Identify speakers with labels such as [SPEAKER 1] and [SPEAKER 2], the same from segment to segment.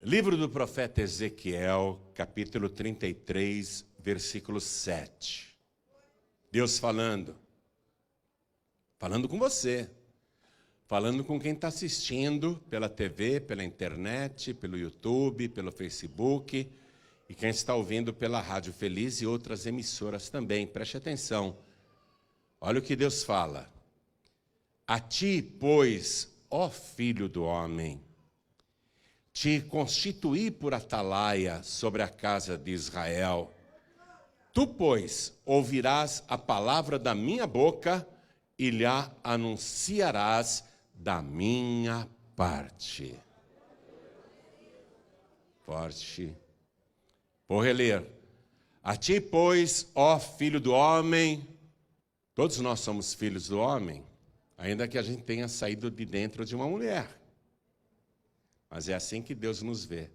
[SPEAKER 1] Livro do profeta Ezequiel, capítulo 33, versículo 7. Deus falando com você, falando com quem está assistindo pela TV, pela internet, pelo YouTube, pelo Facebook, e quem está ouvindo pela Rádio Feliz e outras emissoras também. Preste atenção. Olha o que Deus fala. A ti, pois, ó filho do homem, te constituí por atalaia sobre a casa de Israel. Tu, pois, ouvirás a palavra da minha boca e lhe anunciarás da minha parte. Forte. Vou reler. A ti, pois, ó filho do homem, todos nós somos filhos do homem, ainda que a gente tenha saído de dentro de uma mulher. Mas é assim que Deus nos vê.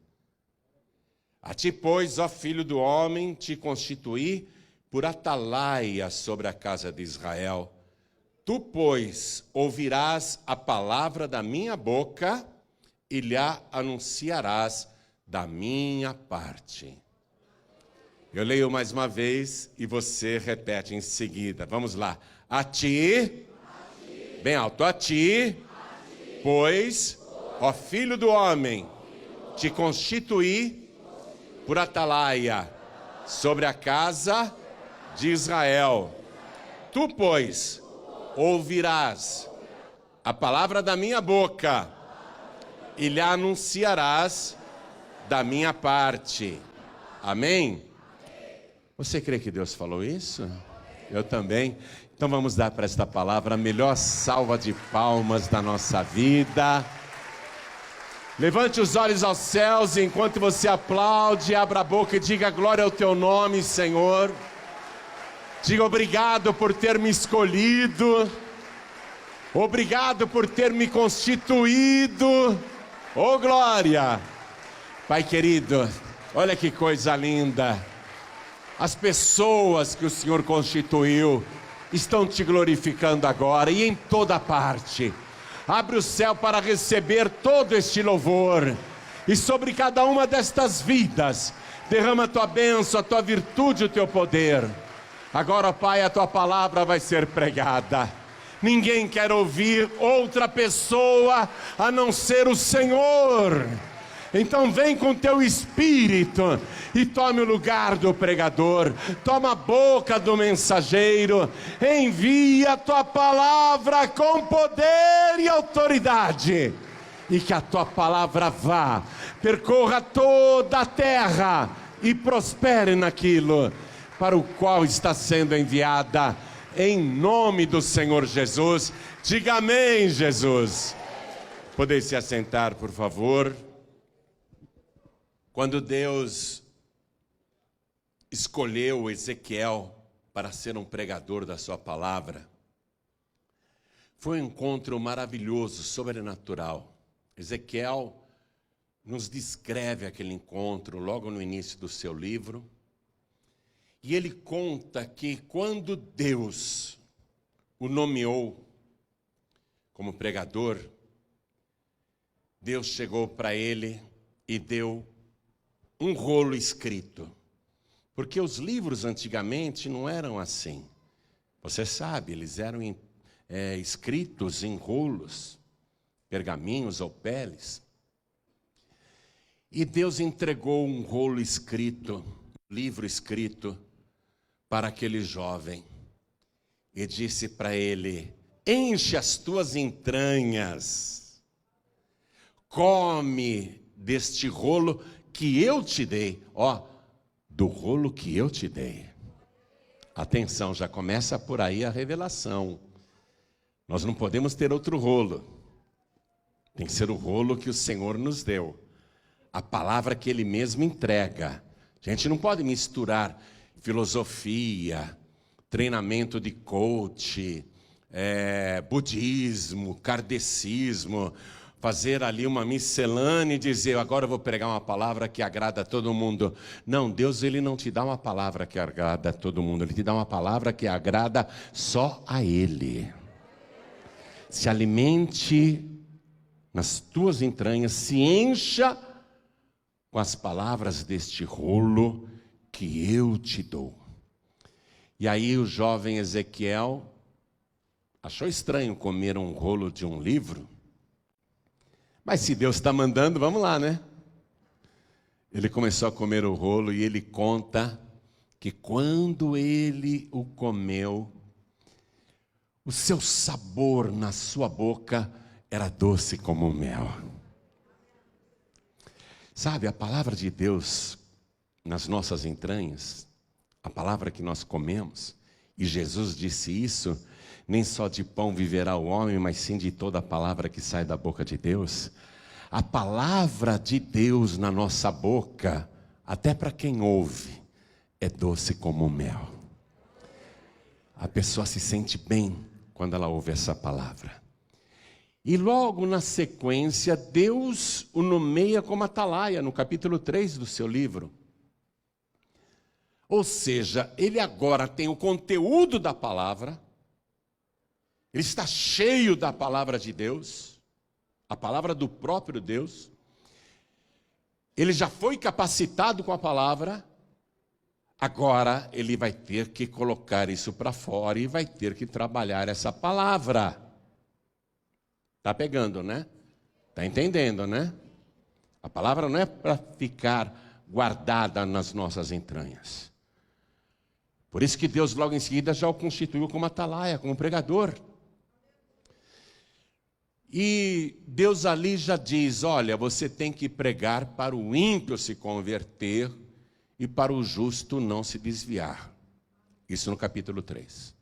[SPEAKER 1] A ti, pois, ó filho do homem, te constituí por atalaia sobre a casa de Israel. Tu, pois, ouvirás a palavra da minha boca e lhe anunciarás da minha parte. Eu leio mais uma vez e você repete em seguida. Vamos lá. A ti, bem alto, a ti, pois, ó filho do homem, te constituí por atalaia sobre a casa de Israel. Tu, pois, ouvirás a palavra da minha boca e lhe anunciarás da minha parte. Amém? Você crê que Deus falou isso? Eu também. Então vamos dar para esta palavra a melhor salva de palmas da nossa vida. Levante os olhos aos céus e enquanto você aplaude, abra a boca e diga glória ao teu nome, Senhor. Diga obrigado por ter me escolhido. Obrigado por ter me constituído. Oh glória! Pai querido, olha que coisa linda. As pessoas que o Senhor constituiu estão te glorificando agora e em toda parte. Abre o céu para receber todo este louvor. E sobre cada uma destas vidas, derrama a tua bênção, a tua virtude, o teu poder. Agora, Pai, a tua palavra vai ser pregada. Ninguém quer ouvir outra pessoa a não ser o Senhor. Então vem com teu espírito e tome o lugar do pregador, toma a boca do mensageiro, envia a tua palavra com poder e autoridade, e que a tua palavra vá, percorra toda a terra e prospere naquilo para o qual está sendo enviada, em nome do Senhor Jesus. Diga amém, Jesus. Podem se assentar, por favor. Quando Deus escolheu Ezequiel para ser um pregador da sua palavra, foi um encontro maravilhoso, sobrenatural. Ezequiel nos descreve aquele encontro logo no início do seu livro, e ele conta que quando Deus o nomeou como pregador, Deus chegou para ele e deu um rolo escrito, porque os livros antigamente não eram assim. Você sabe, eles eram escritos em rolos, pergaminhos ou peles. E Deus entregou um rolo escrito, um livro escrito, para aquele jovem. E disse para ele: enche as tuas entranhas, come deste rolo que eu te dei, do rolo que eu te dei. Atenção, já começa por aí a revelação. Nós não podemos ter outro rolo. Tem que ser o rolo que o Senhor nos deu. A palavra que Ele mesmo entrega. A gente não pode misturar filosofia, treinamento de coach, budismo, kardecismo, fazer ali uma miscelânea e dizer, agora eu vou pregar uma palavra que agrada a todo mundo. Não, Deus, Ele não te dá uma palavra que agrada a todo mundo, Ele te dá uma palavra que agrada só a Ele. Se alimente nas tuas entranhas, se encha com as palavras deste rolo que eu te dou. E aí o jovem Ezequiel achou estranho comer um rolo de um livro, mas se Deus está mandando, vamos lá, né? Ele começou a comer o rolo e ele conta que quando ele o comeu, o seu sabor na sua boca era doce como mel. Sabe, a palavra de Deus nas nossas entranhas, a palavra que nós comemos, e Jesus disse isso, nem só de pão viverá o homem, mas sim de toda a palavra que sai da boca de Deus. A palavra de Deus na nossa boca, até para quem ouve, é doce como mel. A pessoa se sente bem quando ela ouve essa palavra. E logo na sequência, Deus o nomeia como atalaia, no capítulo 3 do seu livro. Ou seja, ele agora tem o conteúdo da palavra, ele está cheio da palavra de Deus, a palavra do próprio Deus. Ele já foi capacitado com a palavra, agora ele vai ter que colocar isso para fora e vai ter que trabalhar essa palavra. Está pegando, né? Está entendendo, né? A palavra não é para ficar guardada nas nossas entranhas. Por isso que Deus logo em seguida já o constituiu como atalaia, como pregador. E Deus ali já diz, olha, você tem que pregar para o ímpio se converter e para o justo não se desviar. Isso no capítulo 3.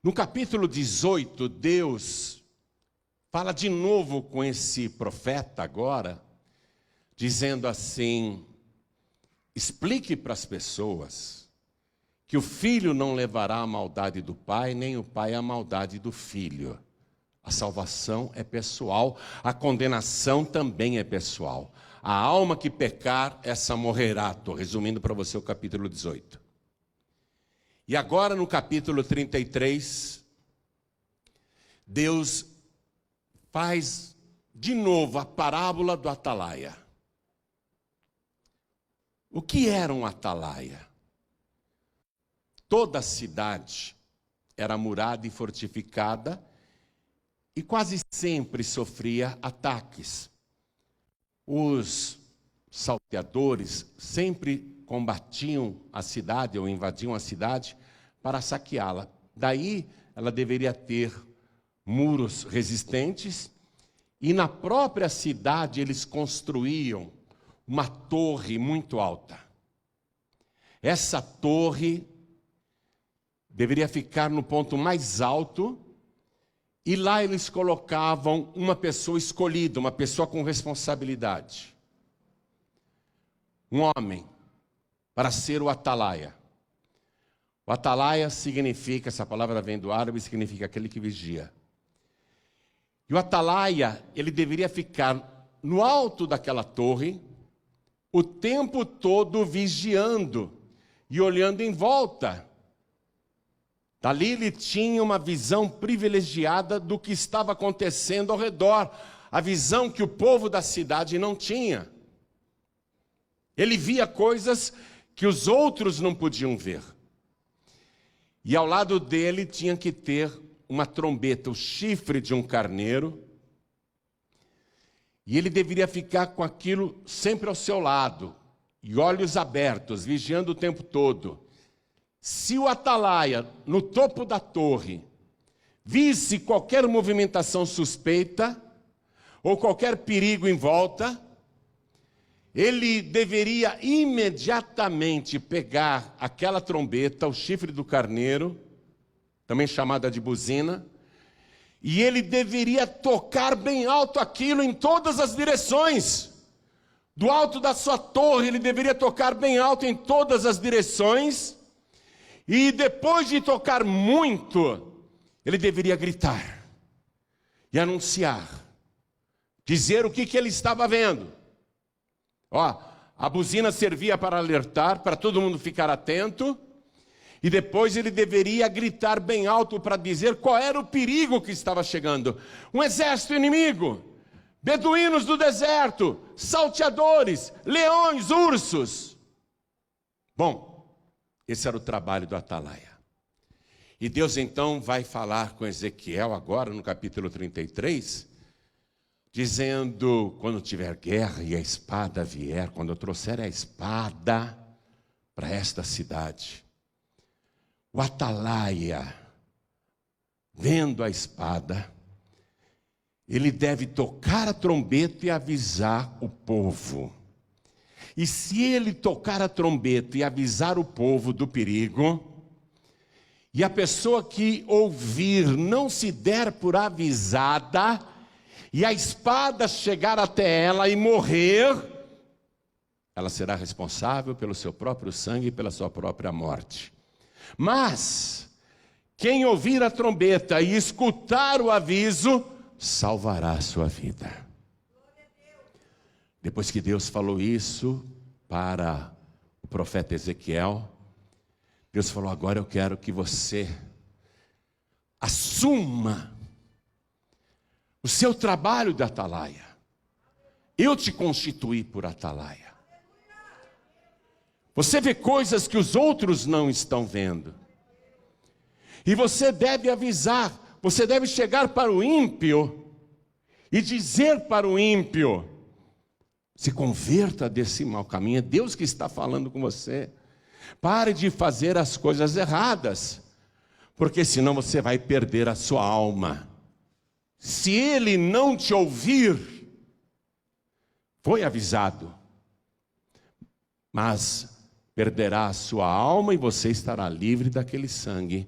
[SPEAKER 1] No capítulo 18, Deus fala de novo com esse profeta agora, dizendo assim, explique para as pessoas que o filho não levará a maldade do pai, nem o pai a maldade do filho. A salvação é pessoal, a condenação também é pessoal. A alma que pecar, essa morrerá. Estou resumindo para você o capítulo 18. E agora no capítulo 33, Deus faz de novo a parábola do atalaia. O que era um atalaia? Toda a cidade era murada e fortificada, e quase sempre sofria ataques. Os salteadores sempre combatiam a cidade ou invadiam a cidade para saqueá-la. Daí ela deveria ter muros resistentes e na própria cidade eles construíam uma torre muito alta. Essa torre deveria ficar no ponto mais alto. E lá eles colocavam uma pessoa escolhida, uma pessoa com responsabilidade. Um homem, para ser o atalaia. O atalaia significa, essa palavra vem do árabe, significa aquele que vigia. E o atalaia, ele deveria ficar no alto daquela torre, o tempo todo vigiando e olhando em volta. Dali ele tinha uma visão privilegiada do que estava acontecendo ao redor, a visão que o povo da cidade não tinha. Ele via coisas que os outros não podiam ver. E ao lado dele tinha que ter uma trombeta, o chifre de um carneiro, e ele deveria ficar com aquilo sempre ao seu lado, e olhos abertos, vigiando o tempo todo. Se o atalaia, no topo da torre, visse qualquer movimentação suspeita, ou qualquer perigo em volta, ele deveria imediatamente pegar aquela trombeta, o chifre do carneiro, também chamada de buzina, e ele deveria tocar bem alto aquilo em todas as direções. Do alto da sua torre, ele deveria tocar bem alto em todas as direções. E depois de tocar muito, ele deveria gritar e anunciar, dizer o que ele estava vendo. A buzina servia para alertar, para todo mundo ficar atento, e depois ele deveria gritar bem alto para dizer qual era o perigo que estava chegando. Um exército inimigo, beduínos do deserto, salteadores, leões, ursos. Bom, esse era o trabalho do atalaia. E Deus então vai falar com Ezequiel agora no capítulo 33, dizendo: quando tiver guerra e a espada vier, quando eu trouxer a espada para esta cidade, o atalaia, vendo a espada, ele deve tocar a trombeta e avisar o povo. E se ele tocar a trombeta e avisar o povo do perigo, e a pessoa que ouvir não se der por avisada, e a espada chegar até ela e morrer, ela será responsável pelo seu próprio sangue e pela sua própria morte. Mas quem ouvir a trombeta e escutar o aviso, salvará a sua vida. Depois que Deus falou isso para o profeta Ezequiel, Deus falou: agora eu quero que você assuma o seu trabalho de atalaia. Eu te constituí por atalaia. Você vê coisas que os outros não estão vendo. E você deve avisar, você deve chegar para o ímpio e dizer para o ímpio: se converta desse mau caminho. É Deus que está falando com você. Pare de fazer as coisas erradas, porque senão você vai perder a sua alma. Se ele não te ouvir, foi avisado, mas perderá a sua alma e você estará livre daquele sangue.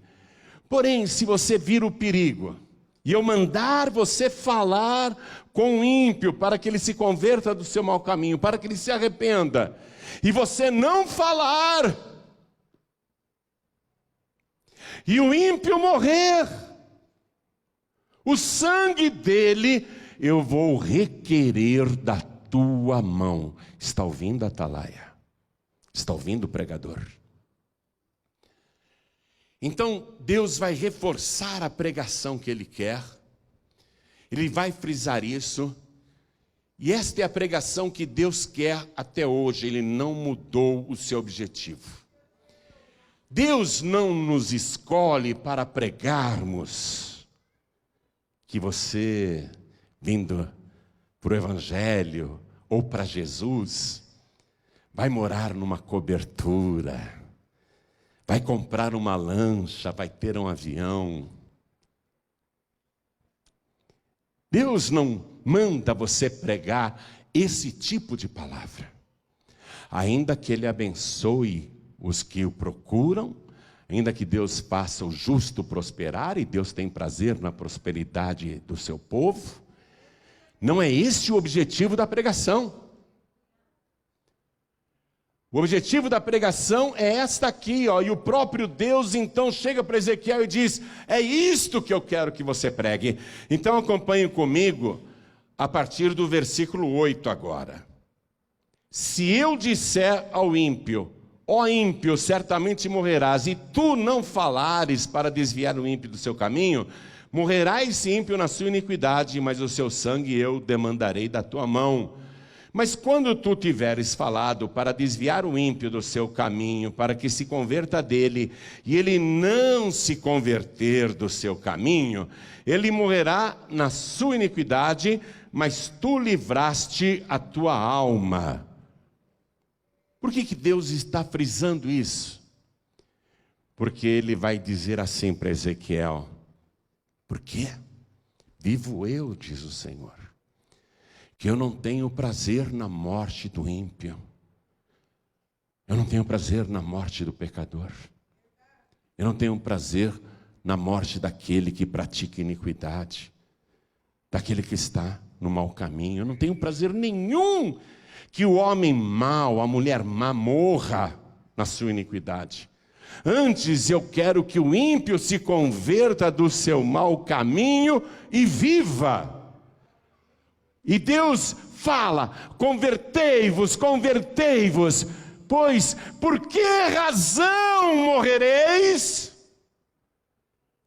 [SPEAKER 1] Porém, se você vir o perigo, e eu mandar você falar com o ímpio, para que ele se converta do seu mau caminho, para que ele se arrependa, e você não falar, e o ímpio morrer, o sangue dele eu vou requerer da tua mão. Está ouvindo, atalaia? Está ouvindo, pregador? Então Deus vai reforçar a pregação que Ele quer. Ele vai frisar isso. E esta é a pregação que Deus quer até hoje. Ele não mudou o seu objetivo. Deus não nos escolhe para pregarmos que você, vindo para o Evangelho ou para Jesus, vai morar numa cobertura, vai comprar uma lancha, vai ter um avião. Deus não manda você pregar esse tipo de palavra. Ainda que Ele abençoe os que o procuram, ainda que Deus faça o justo prosperar, e Deus tem prazer na prosperidade do seu povo, não é esse o objetivo da pregação. O objetivo da pregação é esta aqui, ó, e o próprio Deus então chega para Ezequiel e diz: é isto que eu quero que você pregue. Então acompanhe comigo a partir do versículo 8 agora. Se eu disser ao ímpio: ó ímpio, certamente morrerás, e tu não falares para desviar o ímpio do seu caminho, morrerá esse ímpio na sua iniquidade, mas o seu sangue eu demandarei da tua mão. Mas quando tu tiveres falado para desviar o ímpio do seu caminho, para que se converta dele, e ele não se converter do seu caminho, ele morrerá na sua iniquidade, mas tu livraste a tua alma. Por que Deus está frisando isso? Porque Ele vai dizer assim para Ezequiel: por quê? Vivo eu, diz o Senhor, que eu não tenho prazer na morte do ímpio. Eu não tenho prazer na morte do pecador. Eu não tenho prazer na morte daquele que pratica iniquidade, daquele que está no mau caminho. Eu não tenho prazer nenhum que o homem mau, a mulher má morra na sua iniquidade. Antes eu quero que o ímpio se converta do seu mau caminho e viva. E Deus fala: convertei-vos, convertei-vos, pois por que razão morrereis?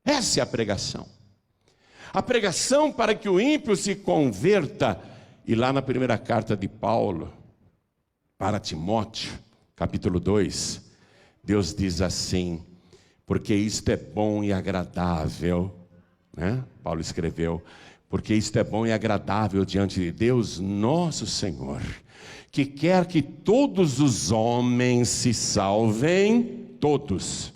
[SPEAKER 1] Essa é a pregação. A pregação para que o ímpio se converta E lá na primeira carta de Paulo, para Timóteo, capítulo 2, Deus diz assim: porque isto é bom e agradável, né? Paulo escreveu, porque isto é bom e agradável diante de Deus, nosso Senhor, que quer que todos os homens se salvem, todos,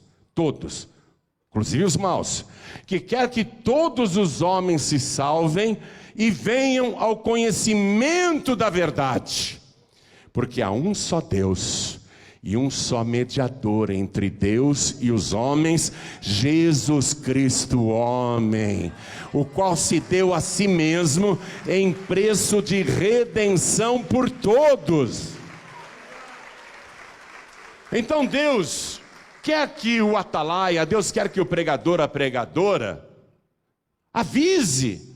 [SPEAKER 1] inclusive os maus, que quer que todos os homens se salvem e venham ao conhecimento da verdade, porque há um só Deus e um só mediador entre Deus e os homens, Jesus Cristo, homem, o qual se deu a si mesmo em preço de redenção por todos. Então Deus quer que o atalaia, Deus quer que o pregador, a pregadora, avise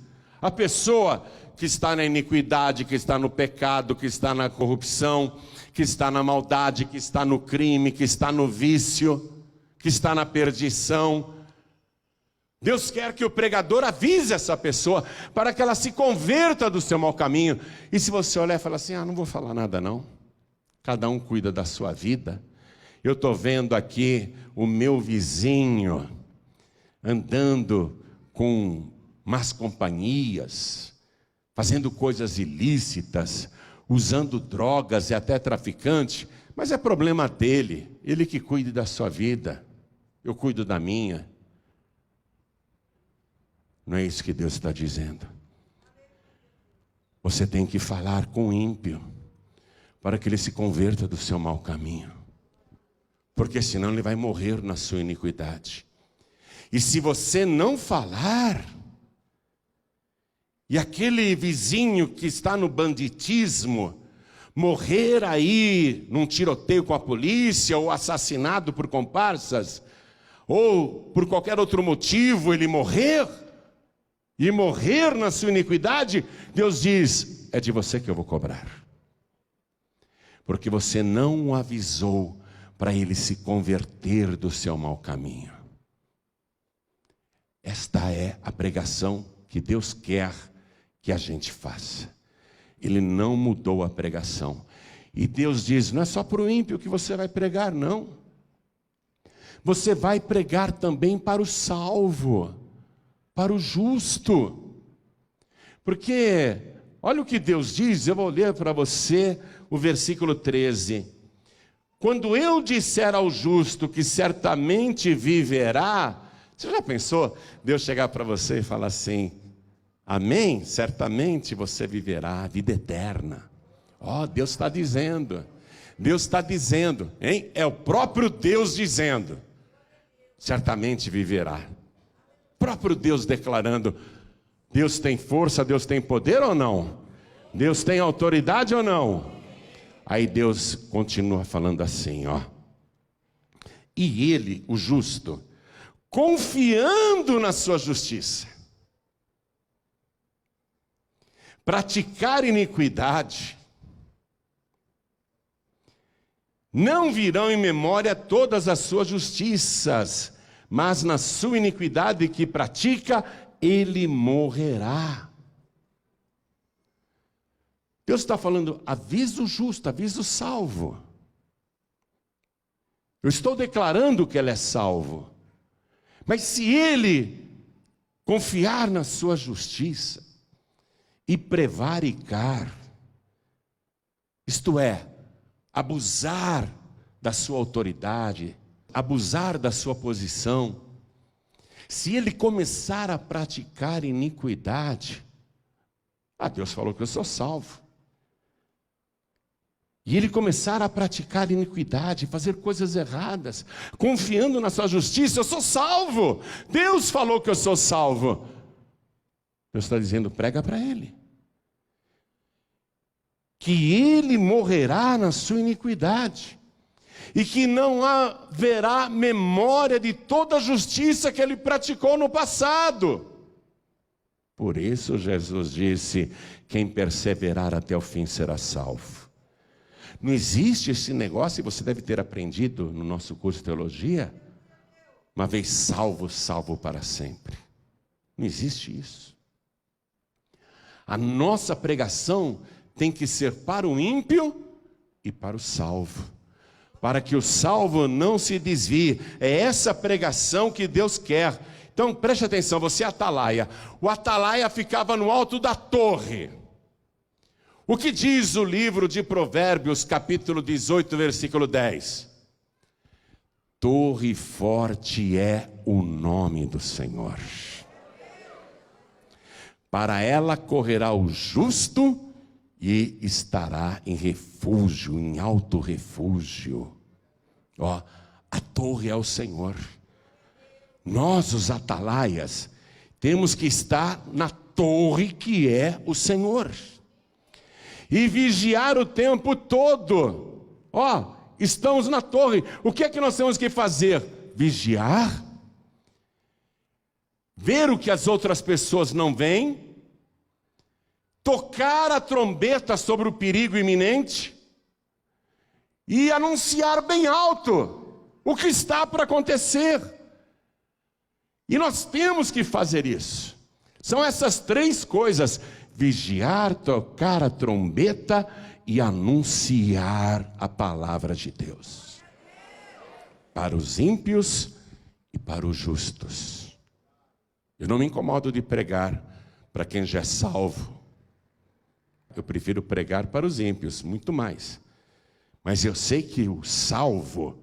[SPEAKER 1] a pessoa que está na iniquidade, que está no pecado, que está na corrupção, que está na maldade, que está no crime, que está no vício, que está na perdição. Deus quer que o pregador avise essa pessoa para que ela se converta do seu mau caminho. E se você olhar e falar assim: não vou falar nada não, cada um cuida da sua vida. Eu estou vendo aqui o meu vizinho andando com más companhias, fazendo coisas ilícitas, usando drogas e até traficante, mas é problema dele, ele que cuide da sua vida, eu cuido da minha. Não é isso que Deus está dizendo. Você tem que falar com o ímpio, para que ele se converta do seu mau caminho, porque senão ele vai morrer na sua iniquidade. E se você não falar, e aquele vizinho que está no banditismo morrer aí num tiroteio com a polícia, ou assassinado por comparsas, ou por qualquer outro motivo ele morrer, e morrer na sua iniquidade, Deus diz: é de você que eu vou cobrar, porque você não o avisou para ele se converter do seu mau caminho. Esta é a pregação que Deus quer que a gente faça. Ele não mudou a pregação. E Deus diz: não é só para o ímpio que você vai pregar, não. Você vai pregar também para o salvo, para o justo. Porque, olha o que Deus diz, eu vou ler para você o versículo 13. Quando eu disser ao justo que certamente viverá, você já pensou Deus chegar para você e falar assim: amém, certamente você viverá a vida eterna. Deus está dizendo, hein? É o próprio Deus dizendo, certamente viverá. O próprio Deus declarando. Deus tem força, Deus tem poder ou não? Deus tem autoridade ou não? Aí Deus continua falando assim, e ele, o justo, confiando na sua justiça, praticar iniquidade, não virão em memória todas as suas justiças, mas na sua iniquidade que pratica, ele morrerá. Deus está falando: aviso justo, aviso salvo. Eu estou declarando que ele é salvo, mas se ele confiar na sua justiça e prevaricar, isto é, abusar da sua autoridade, abusar da sua posição, se ele começar a praticar iniquidade, Deus falou que eu sou salvo, e ele começar a praticar iniquidade, fazer coisas erradas, confiando na sua justiça, eu sou salvo, Deus falou que eu sou salvo. Deus está dizendo: prega para ele, que ele morrerá na sua iniquidade, e que não haverá memória de toda a justiça que ele praticou no passado. Por isso Jesus disse: quem perseverar até o fim será salvo. Não existe esse negócio, e você deve ter aprendido no nosso curso de teologia, uma vez salvo, salvo para sempre. Não existe isso. A nossa pregação tem que ser para o ímpio e para o salvo, para que o salvo não se desvie. É essa pregação que Deus quer. Então preste atenção, você é atalaia. O atalaia ficava no alto da torre. O que diz o livro de Provérbios, capítulo 18, versículo 10? Torre forte é o nome do Senhor. Para ela correrá o justo e estará em refúgio, em alto refúgio. Ó, a torre é o Senhor. Nós, os atalaias, temos que estar na torre que é o Senhor. E vigiar o tempo todo. Ó, estamos na torre. O que é que nós temos que fazer? Vigiar. Ver o que as outras pessoas não veem. Tocar a trombeta sobre o perigo iminente. E anunciar bem alto o que está para acontecer. E nós temos que fazer isso. São essas três coisas: vigiar, tocar a trombeta e anunciar a palavra de Deus. Para os ímpios e para os justos. Eu não me incomodo de pregar para quem já é salvo. Eu prefiro pregar para os ímpios, muito mais. Mas eu sei que o salvo,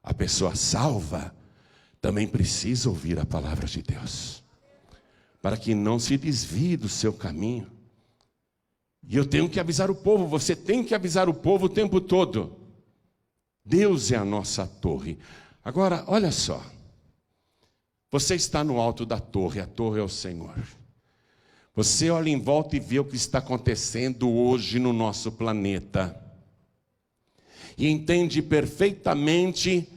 [SPEAKER 1] a pessoa salva, também precisa ouvir a palavra de Deus, para que não se desvie do seu caminho. E eu tenho que avisar o povo, você tem que avisar o povo o tempo todo. Deus é a nossa torre. Agora, olha só. Você está no alto da torre, a torre é o Senhor. Você olha em volta e vê o que está acontecendo hoje no nosso planeta. E entende perfeitamente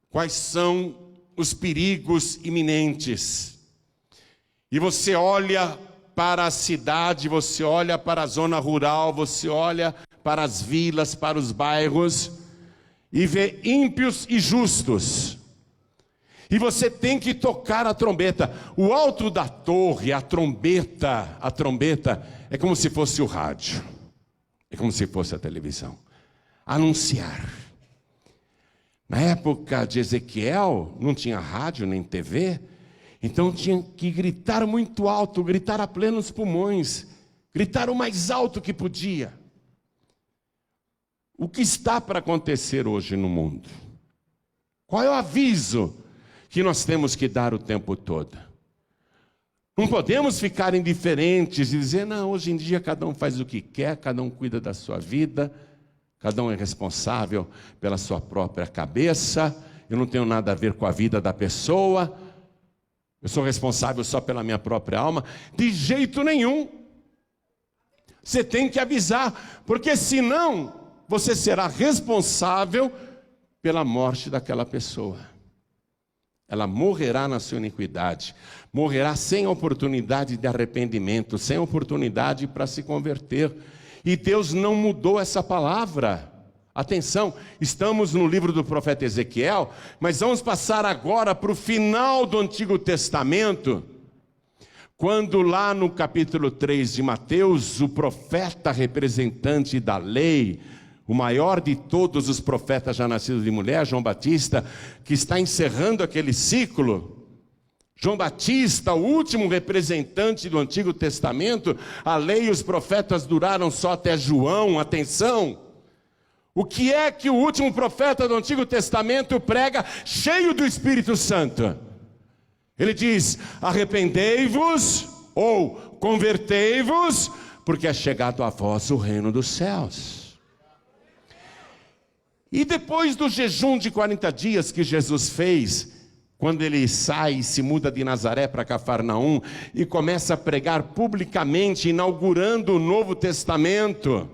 [SPEAKER 1] quais são os perigos iminentes. E você olha para a cidade, você olha para a zona rural, você olha para as vilas, para os bairros, e vê ímpios e justos. E você tem que tocar a trombeta. O alto da torre, a trombeta é como se fosse o rádio. É como se fosse a televisão. Anunciar. Na época de Ezequiel, não tinha rádio nem TV, então tinha que gritar muito alto, gritar a plenos pulmões, gritar o mais alto que podia. O que está para acontecer hoje no mundo? Qual é o aviso que nós temos que dar o tempo todo? Não podemos ficar indiferentes e dizer, não, hoje em dia cada um faz o que quer, cada um cuida da sua vida, cada um é responsável pela sua própria cabeça, eu não tenho nada a ver com a vida da pessoa, eu sou responsável só pela minha própria alma. De jeito nenhum. Você tem que avisar, porque senão você será responsável pela morte daquela pessoa. Ela morrerá na sua iniquidade, morrerá sem oportunidade de arrependimento, sem oportunidade para se converter. E Deus não mudou essa palavra. Atenção, estamos no livro do profeta Ezequiel, mas vamos passar agora para o final do Antigo Testamento, quando lá no capítulo 3 de Mateus, o profeta representante da lei, o maior de todos os profetas já nascidos de mulher, João Batista, que está encerrando aquele ciclo. João Batista, o último representante do Antigo Testamento, a lei e os profetas duraram só até João, atenção. O que é que o último profeta do Antigo Testamento prega, cheio do Espírito Santo? Ele diz, arrependei-vos ou convertei-vos, porque é chegado a vós o reino dos céus. E depois do jejum de 40 dias que Jesus fez, quando ele sai e se muda de Nazaré para Cafarnaum e começa a pregar publicamente, inaugurando o Novo Testamento,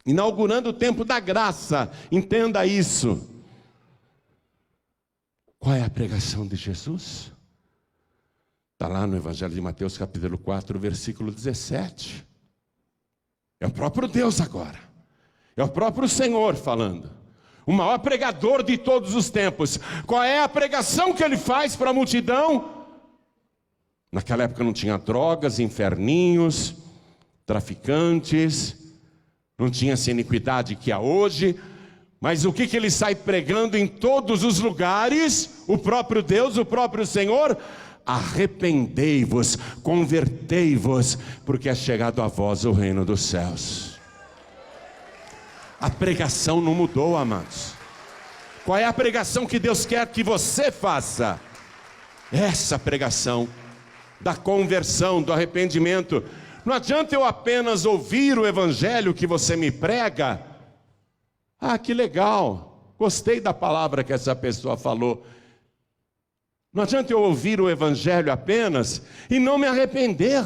[SPEAKER 1] inaugurando o tempo da graça, entenda isso. Qual é a pregação de Jesus? Está lá no Evangelho de Mateus, capítulo 4, versículo 17. É o próprio Deus agora. É o próprio Senhor falando. O maior pregador de todos os tempos. Qual é a pregação que ele faz para a multidão? Naquela época não tinha drogas, inferninhos, traficantes, não tinha essa iniquidade que há hoje. Mas o que ele sai pregando em todos os lugares? O próprio Deus, o próprio Senhor: arrependei-vos, convertei-vos, porque é chegado a vós o reino dos céus. A pregação não mudou, amados. Qual é a pregação que Deus quer que você faça? Essa pregação da conversão, do arrependimento. Não adianta eu apenas ouvir o evangelho que você me prega. Ah, que legal, gostei da palavra que essa pessoa falou. Não adianta eu ouvir o evangelho apenas e não me arrepender.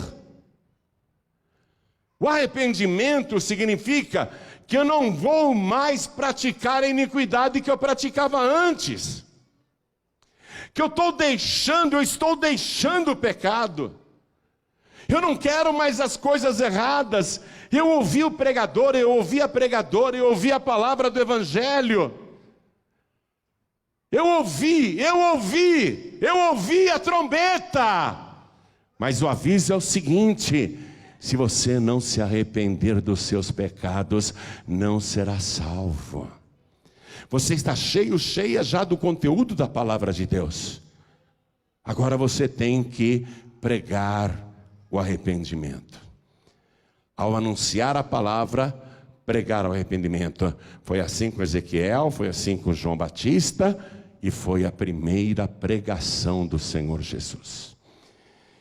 [SPEAKER 1] O arrependimento significa que eu não vou mais praticar a iniquidade que eu praticava antes. Que eu estou deixando o pecado. Eu não quero mais as coisas erradas. Eu ouvi o pregador, eu ouvi a pregadora, eu ouvi a palavra do evangelho. Eu ouvi a trombeta. Mas o aviso é o seguinte: se você não se arrepender dos seus pecados, não será salvo. Você está cheia já do conteúdo da palavra de Deus. Agora você tem que pregar o arrependimento. Ao anunciar a palavra, pregar o arrependimento. Foi assim com Ezequiel, foi assim com João Batista, e foi a primeira pregação do Senhor Jesus.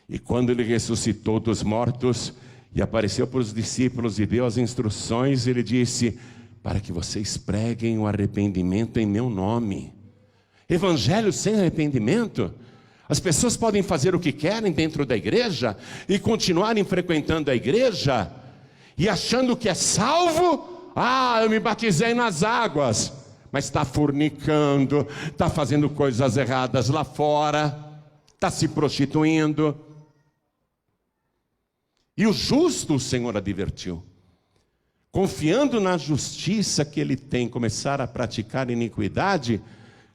[SPEAKER 1] E quando ele ressuscitou dos mortos e apareceu para os discípulos e deu as instruções, ele disse: para que vocês preguem o arrependimento em meu nome. Evangelho sem arrependimento? As pessoas podem fazer o que querem dentro da igreja e continuarem frequentando a igreja e achando que é salvo. Ah, eu me batizei nas águas, mas está fornicando, está fazendo coisas erradas lá fora, está se prostituindo. E o justo, o Senhor advertiu, confiando na justiça que ele tem, começar a praticar iniquidade,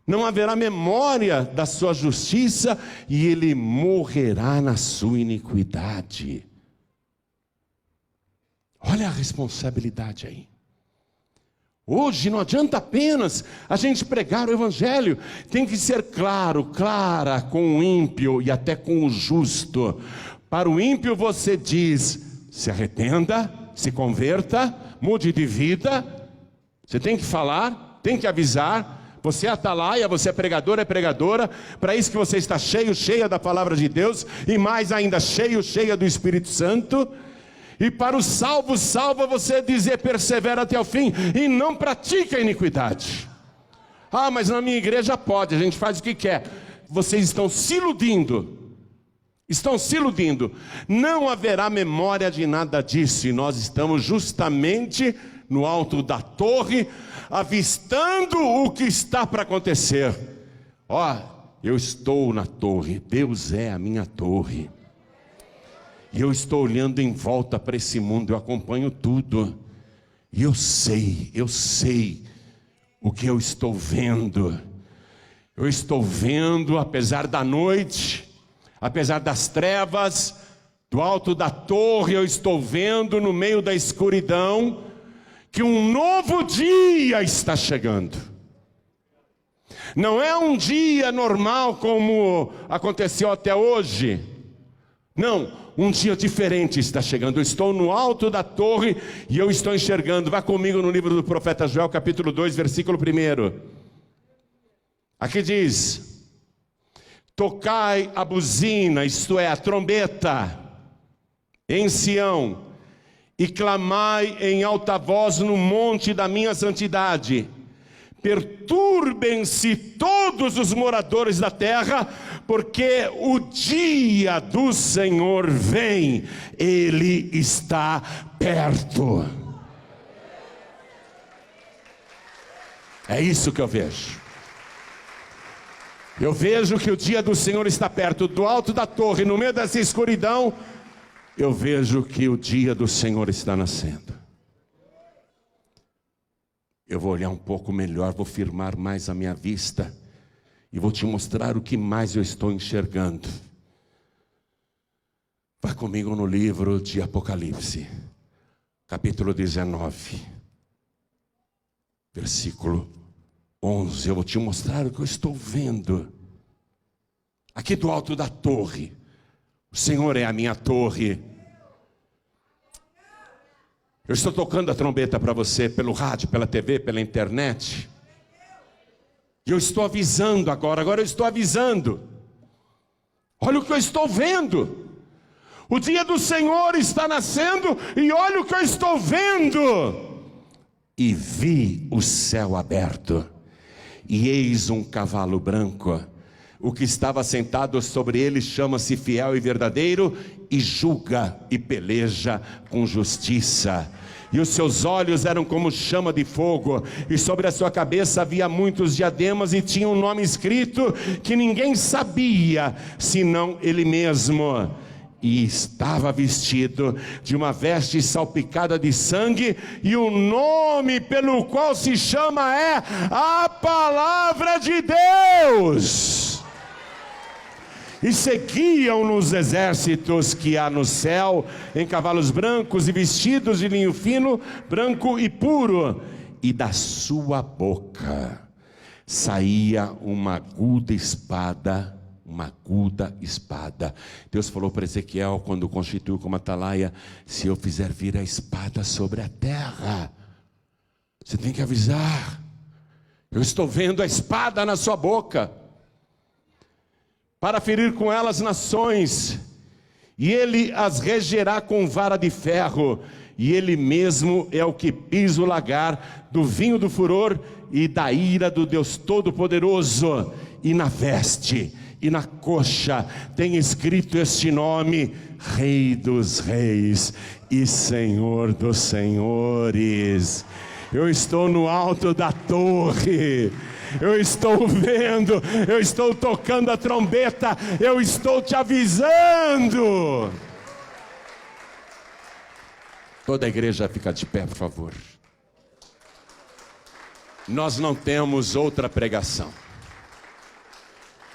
[SPEAKER 1] não haverá memória da sua justiça e ele morrerá na sua iniquidade. Olha a responsabilidade aí. Hoje não adianta apenas a gente pregar o evangelho, tem que ser clara com o ímpio e até com o justo. Para o ímpio você diz: se arrependa, se converta, mude de vida. Você tem que falar, tem que avisar. Você é atalaia, você é pregadora. Para isso que você está cheia da palavra de Deus, e mais ainda cheia do Espírito Santo. E para o salvo você dizer: persevera até o fim e não pratica a iniquidade. Ah, mas na minha igreja pode, a gente faz o que quer. Vocês estão se iludindo. Não haverá memória de nada disso. E nós estamos justamente no alto da torre, avistando o que está para acontecer. Ó, eu estou na torre, Deus é a minha torre. E eu estou olhando em volta para esse mundo, eu acompanho tudo. E eu sei o que eu estou vendo. Eu estou vendo, apesar da noite, apesar das trevas, do alto da torre, eu estou vendo no meio da escuridão, que um novo dia está chegando. Não é um dia normal como aconteceu até hoje. Não, um dia diferente está chegando. Eu estou no alto da torre e eu estou enxergando. Vá comigo no livro do profeta Joel, capítulo 2, versículo 1. Aqui diz: tocai a buzina, isto é, a trombeta, em Sião, e clamai em alta voz no monte da minha santidade. Perturbem-se todos os moradores da terra, porque o dia do Senhor vem, Ele está perto. É isso que eu vejo. Eu vejo que o dia do Senhor está perto. Do alto da torre, no meio dessa escuridão, eu vejo que o dia do Senhor está nascendo. Eu vou olhar um pouco melhor, vou firmar mais a minha vista e vou te mostrar o que mais eu estou enxergando. Vai comigo no livro de Apocalipse, capítulo 19, versículo 11. Eu vou te mostrar o que eu estou vendo. Aqui do alto da torre. O Senhor é a minha torre. Eu estou tocando a trombeta para você pelo rádio, pela TV, pela internet. E eu estou avisando agora eu estou avisando. Olha o que eu estou vendo. O dia do Senhor está nascendo e olha o que eu estou vendo. E vi o céu aberto, e eis um cavalo branco. O que estava sentado sobre ele chama-se Fiel e Verdadeiro, e julga e peleja com justiça. E os seus olhos eram como chama de fogo, e sobre a sua cabeça havia muitos diademas, e tinha um nome escrito que ninguém sabia, senão ele mesmo. E estava vestido de uma veste salpicada de sangue, e o nome pelo qual se chama é a Palavra de Deus. E seguiam-no os exércitos que há no céu, em cavalos brancos e vestidos de linho fino, branco e puro. E da sua boca saía uma aguda espada. Uma aguda espada. Deus falou para Ezequiel, quando constituiu como atalaia: se eu fizer vir a espada sobre a terra, você tem que avisar. Eu estou vendo a espada na sua boca, para ferir com ela as nações, e ele as regerá com vara de ferro, e ele mesmo é o que pisa o lagar do vinho do furor e da ira do Deus Todo-Poderoso. E na veste e na coxa tem escrito este nome: Rei dos Reis e Senhor dos Senhores. Eu estou no alto da torre, eu estou vendo, eu estou tocando a trombeta, eu estou te avisando. Toda a igreja fica de pé, por favor. Nós não temos outra pregação.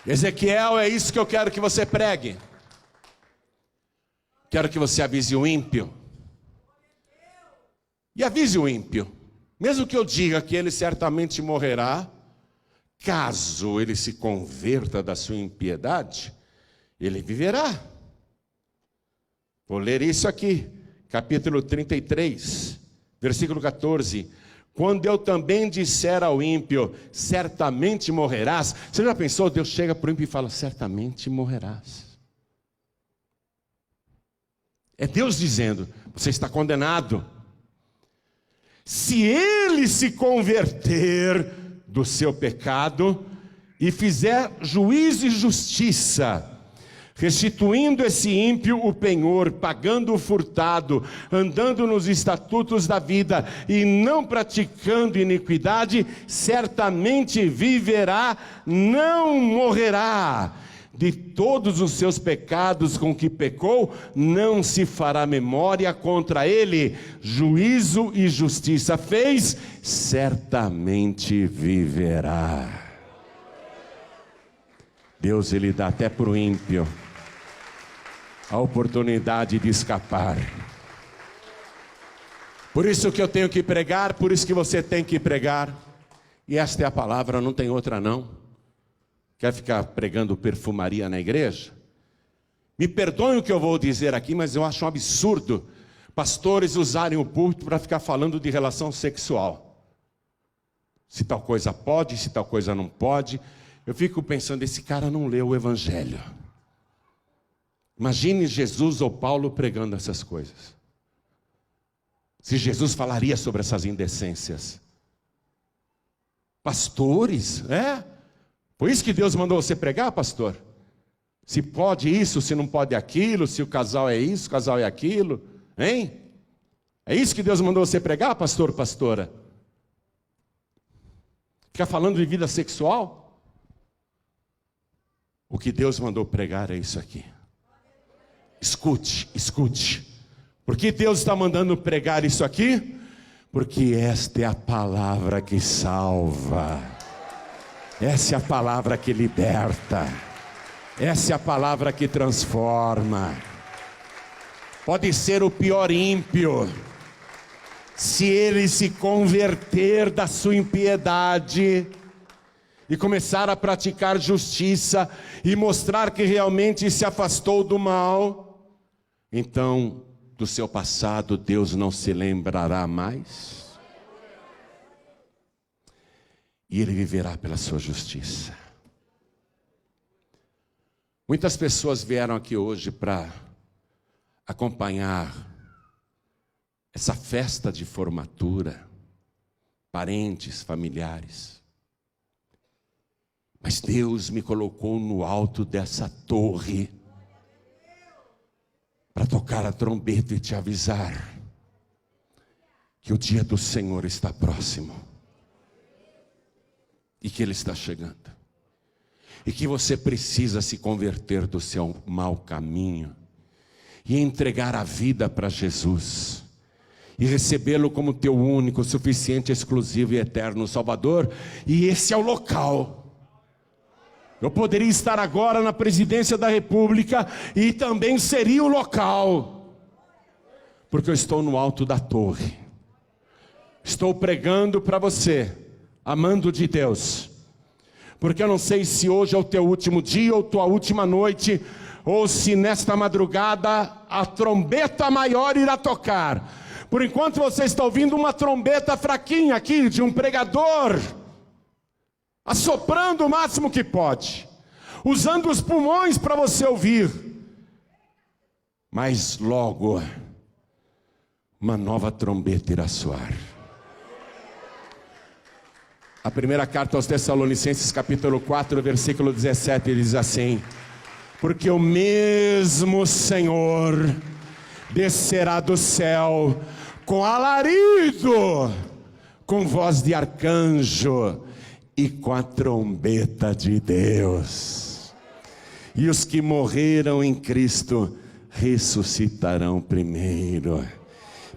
[SPEAKER 1] Ezequiel, é isso que eu quero que você pregue. Quero que você avise o ímpio. E avise o ímpio, mesmo que eu diga que ele certamente morrerá, caso ele se converta da sua impiedade, ele viverá. Vou ler isso aqui, capítulo 33, versículo 14. Quando eu também disser ao ímpio, certamente morrerás. Você já pensou, Deus chega para o ímpio e fala, certamente morrerás. É Deus dizendo, você está condenado. Se ele se converter do seu pecado e fizer juízo e justiça, restituindo esse ímpio o penhor, pagando o furtado, andando nos estatutos da vida e não praticando iniquidade, certamente viverá, não morrerá. De todos os seus pecados com que pecou, não se fará memória contra ele. Juízo e justiça fez, certamente viverá. Deus, ele dá até para o ímpio a oportunidade de escapar. Por isso que eu tenho que pregar, por isso que você tem que pregar. E esta é a palavra, não tem outra não. Quer ficar pregando perfumaria na igreja? Me perdoem o que eu vou dizer aqui, mas eu acho um absurdo pastores usarem o púlpito para ficar falando de relação sexual. Se tal coisa pode, se tal coisa não pode. Eu fico pensando, esse cara não leu o Evangelho. Imagine Jesus ou Paulo pregando essas coisas. Se Jesus falaria sobre essas indecências. Pastores, Foi isso que Deus mandou você pregar, pastor? Se pode isso, se não pode aquilo, se o casal é isso, o casal é aquilo, hein? É isso que Deus mandou você pregar, pastor, pastora? Ficar falando de vida sexual? O que Deus mandou pregar é isso aqui. Escute, escute. Por que Deus está mandando pregar isso aqui? Porque esta é a palavra que salva. Essa é a palavra que liberta. Essa é a palavra que transforma. pode ser o pior ímpio. Se ele se converter da sua impiedade e começar a praticar justiça e mostrar que realmente se afastou do mal, então do seu passado Deus não se lembrará mais. E ele viverá pela sua justiça. Muitas pessoas vieram aqui hoje para acompanhar essa festa de formatura, parentes, familiares. Mas Deus me colocou no alto dessa torre para tocar a trombeta e te avisar que o dia do Senhor está próximo e que Ele está chegando e que você precisa se converter do seu mau caminho e entregar a vida para Jesus e recebê-lo como teu único, suficiente, exclusivo e eterno Salvador. E esse é o local. Eu poderia estar agora na presidência da República e também seria o local, porque eu estou no alto da torre. Estou pregando para você, amando de Deus, porque eu não sei se hoje é o teu último dia ou tua última noite, ou se nesta madrugada a trombeta maior irá tocar. Por enquanto você está ouvindo uma trombeta fraquinha aqui de um pregador, assoprando o máximo que pode, usando os pulmões para você ouvir. Mas logo uma nova trombeta irá soar. A primeira carta aos Tessalonicenses, capítulo 4, versículo 17, diz assim: porque o mesmo Senhor descerá do céu com alarido, com voz de arcanjo e com a trombeta de Deus. E os que morreram em Cristo ressuscitarão primeiro.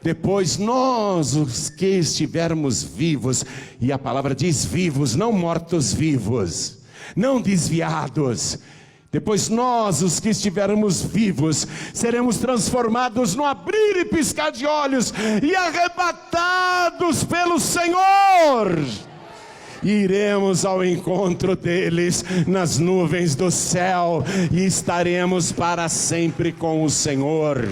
[SPEAKER 1] Depois nós, os que estivermos vivos, e a palavra diz vivos, não mortos-vivos, não desviados. Depois nós, os que estivermos vivos, seremos transformados no abrir e piscar de olhos e arrebatados pelo Senhor. E iremos ao encontro deles nas nuvens do céu e estaremos para sempre com o Senhor.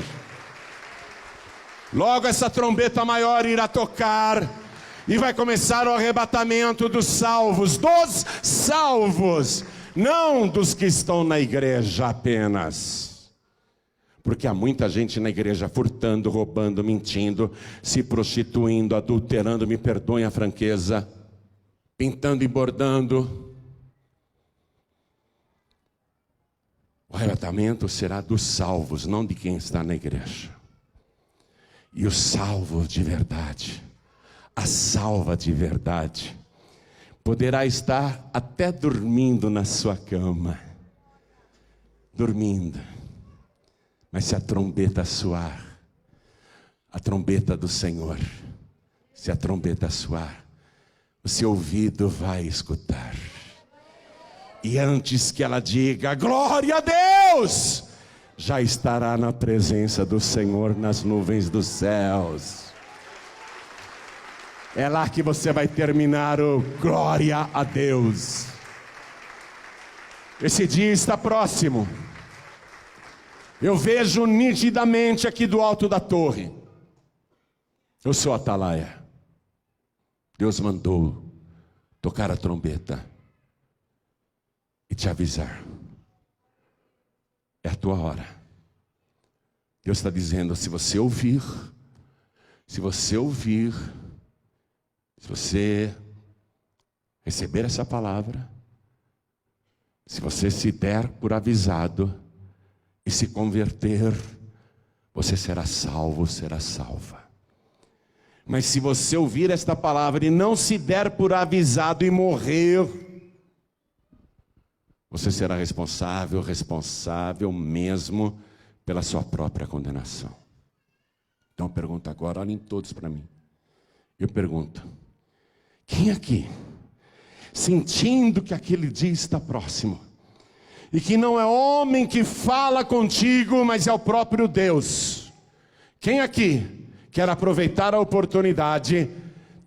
[SPEAKER 1] Logo essa trombeta maior irá tocar e vai começar o arrebatamento dos salvos, não dos que estão na igreja apenas. Porque há muita gente na igreja furtando, roubando, mentindo, se prostituindo, adulterando, me perdoem a franqueza, pintando e bordando. O arrebatamento será dos salvos, não de quem está na igreja. E o salvo de verdade, a salva de verdade, poderá estar até dormindo na sua cama, dormindo, mas se a trombeta soar, a trombeta do Senhor, se a trombeta soar, o seu ouvido vai escutar, e antes que ela diga glória a Deus, já estará na presença do Senhor nas nuvens dos céus. É lá que você vai terminar o glória a Deus. Esse dia está próximo. Eu vejo nitidamente aqui do alto da torre. Eu sou Atalaia. Deus mandou tocar a trombeta e te avisar. É a tua hora. Deus está dizendo, se você receber essa palavra, se você se der por avisado e se converter, você será salvo, será salva. Mas se você ouvir esta palavra e não se der por avisado e morrer, você será responsável mesmo pela sua própria condenação. Então eu pergunto agora, olhem todos para mim. Eu pergunto, quem aqui, sentindo que aquele dia está próximo, e que não é homem que fala contigo, mas é o próprio Deus, Quem aqui quer aproveitar a oportunidade,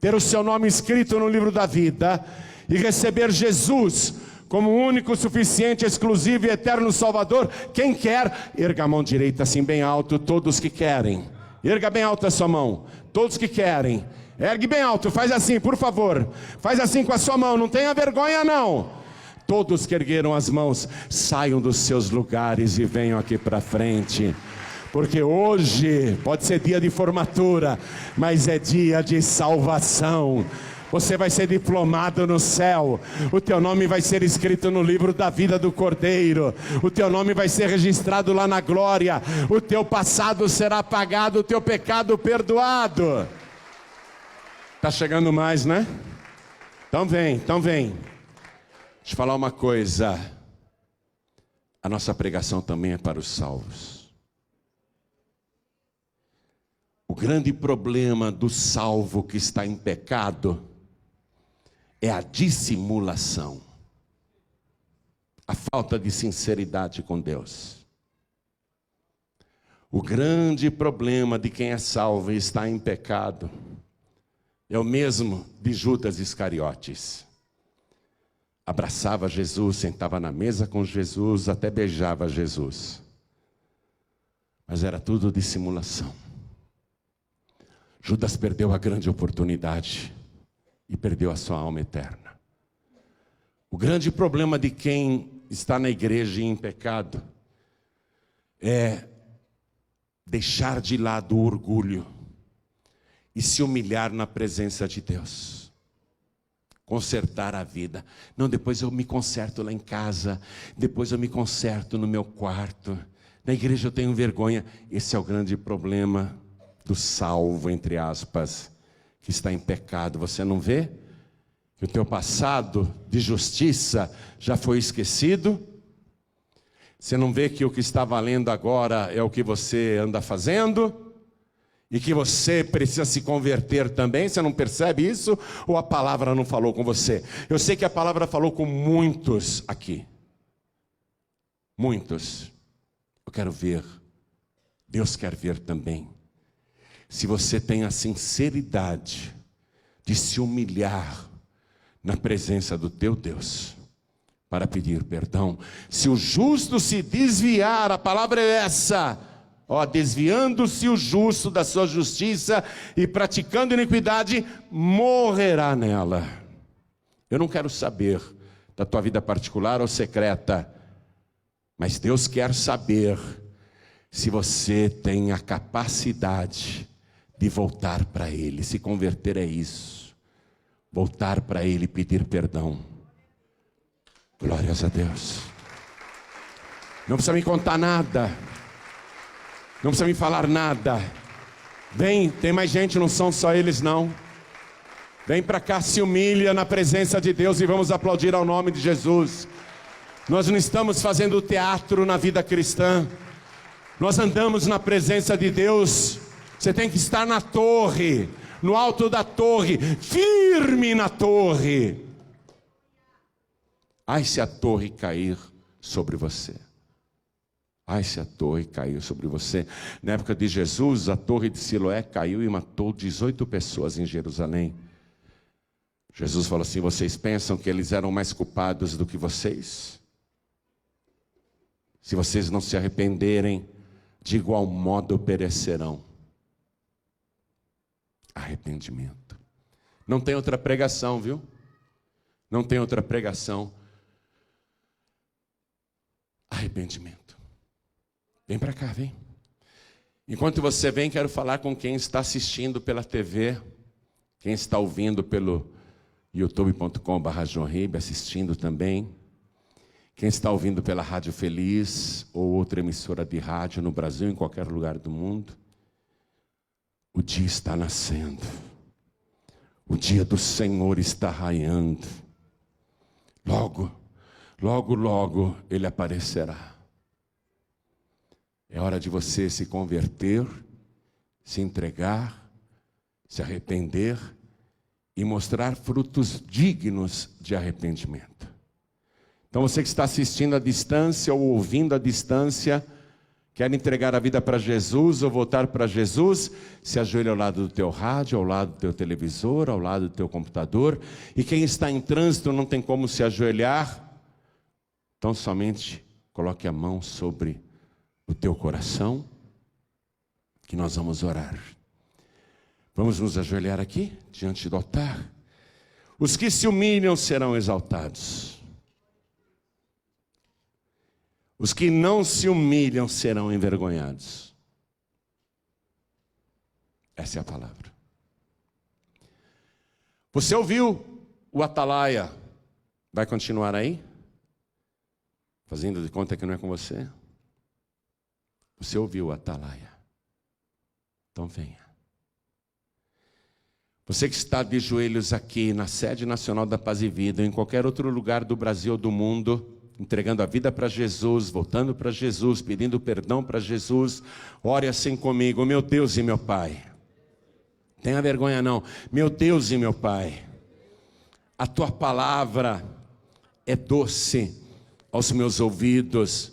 [SPEAKER 1] ter o seu nome escrito no livro da vida e receber Jesus como único, suficiente, exclusivo e eterno Salvador? Quem quer, erga a mão direita assim bem alto. Todos que querem, erga bem alto a sua mão. Todos que querem, ergue bem alto, faz assim, por favor. Faz assim com a sua mão, não tenha vergonha não. Todos que ergueram as mãos, saiam dos seus lugares e venham aqui para frente. Porque hoje pode ser dia de formatura, mas é dia de salvação. Você vai ser diplomado no céu. O teu nome vai ser escrito no livro da vida do Cordeiro. O teu nome vai ser registrado lá na glória. O teu passado será apagado, o teu pecado perdoado. Está chegando mais, né? Então vem, então vem. Deixa eu falar uma coisa. A nossa pregação também é para os salvos. O grande problema do salvo que está em pecado é a dissimulação, a falta de sinceridade com Deus. O grande problema de quem é salvo e está em pecado é o mesmo de Judas Iscariotes. Abraçava Jesus, sentava na mesa com Jesus, até beijava Jesus. Mas era tudo dissimulação. Judas perdeu a grande oportunidade e perdeu a sua alma eterna. O grande problema de quem está na igreja e em pecado é deixar de lado o orgulho e se humilhar na presença de Deus. Consertar a vida. Não, depois eu me conserto lá em casa, depois eu me conserto no meu quarto. Na igreja eu tenho vergonha. Esse é o grande problema do salvo, entre aspas, que está em pecado. Você não vê que o teu passado de justiça já foi esquecido? Você não vê que o que está valendo agora é o que você anda fazendo? E que você precisa se converter também? Você não percebe isso? Ou a palavra não falou com você? Eu sei que a palavra falou com muitos aqui. Muitos. Eu quero ver. Deus quer ver também. Se você tem a sinceridade de se humilhar na presença do teu Deus para pedir perdão. Se o justo se desviar, a palavra é essa, desviando-se o justo da sua justiça e praticando iniquidade, morrerá nela. Eu não quero saber da tua vida particular ou secreta, mas Deus quer saber se você tem a capacidade de voltar para Ele. Se converter é isso, voltar para Ele e pedir perdão. Glórias a Deus. Não precisa me contar nada, não precisa me falar nada. Vem, tem mais gente, não são só eles não. Vem para cá, se humilha na presença de Deus e vamos aplaudir ao nome de Jesus. Nós não estamos fazendo teatro na vida cristã. Nós andamos na presença de Deus. Você tem que estar na torre, no alto da torre, firme na torre. Ai, se a torre cair sobre você. Ai, se a torre cair sobre você. Na época de Jesus, a torre de Siloé caiu e matou 18 pessoas em Jerusalém. Jesus falou assim: vocês pensam que eles eram mais culpados do que vocês? Se vocês não se arrependerem, de igual modo perecerão. Arrependimento. Não tem outra pregação, viu? Não tem outra pregação. Arrependimento. Vem para cá, vem. Enquanto você vem, quero falar com quem está assistindo pela TV, quem está ouvindo pelo youtube.com/joãoribe, assistindo também, quem está ouvindo pela Rádio Feliz ou outra emissora de rádio no Brasil, em qualquer lugar do mundo. O dia está nascendo. O dia do Senhor está raiando. Logo, logo, logo Ele aparecerá. É hora de você se converter, se entregar, se arrepender e mostrar frutos dignos de arrependimento. Então você que está assistindo à distância ou ouvindo à distância, Quer entregar a vida para Jesus ou voltar para Jesus? Se ajoelha ao lado do teu rádio, ao lado do teu televisor, ao lado do teu computador. E quem está em trânsito não tem como se ajoelhar, então somente coloque a mão sobre o teu coração, que nós vamos orar. Vamos nos ajoelhar aqui, diante do altar. Os que se humilham serão exaltados. Os que não se humilham serão envergonhados. Essa é a palavra. Você ouviu o Atalaia? Vai continuar aí? Fazendo de conta que não é com você? Você ouviu o Atalaia? Então venha. Você que está de joelhos aqui na sede nacional da Paz e Vida, ou em qualquer outro lugar do Brasil ou do mundo, entregando a vida para Jesus, voltando para Jesus, pedindo perdão para Jesus, ore assim comigo: meu Deus e meu Pai. Tenha vergonha não. Meu Deus e meu Pai, a tua palavra é doce aos meus ouvidos,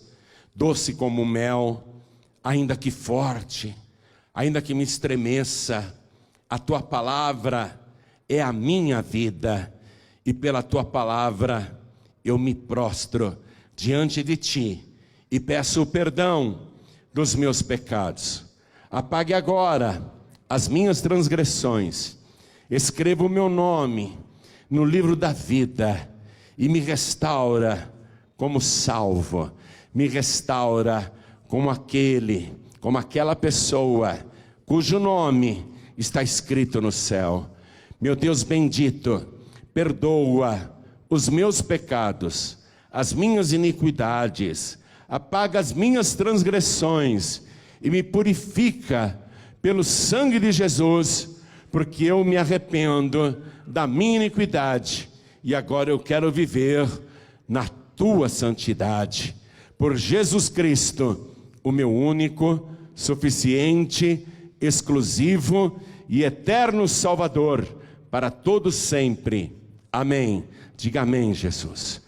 [SPEAKER 1] doce como mel, ainda que forte, ainda que me estremeça. A tua palavra é a minha vida, e pela tua palavra eu me prostro diante de ti e peço o perdão dos meus pecados. Apague agora as minhas transgressões, escreva o meu nome no livro da vida e me restaura como salvo, me restaura como aquela pessoa cujo nome está escrito no céu. Meu Deus bendito, perdoa os meus pecados, as minhas iniquidades, apaga as minhas transgressões e me purifica pelo sangue de Jesus, porque eu me arrependo da minha iniquidade e agora eu quero viver na tua santidade. Por Jesus Cristo, o meu único, suficiente, exclusivo e eterno Salvador, para todos sempre. Amém. Diga amém, Jesus.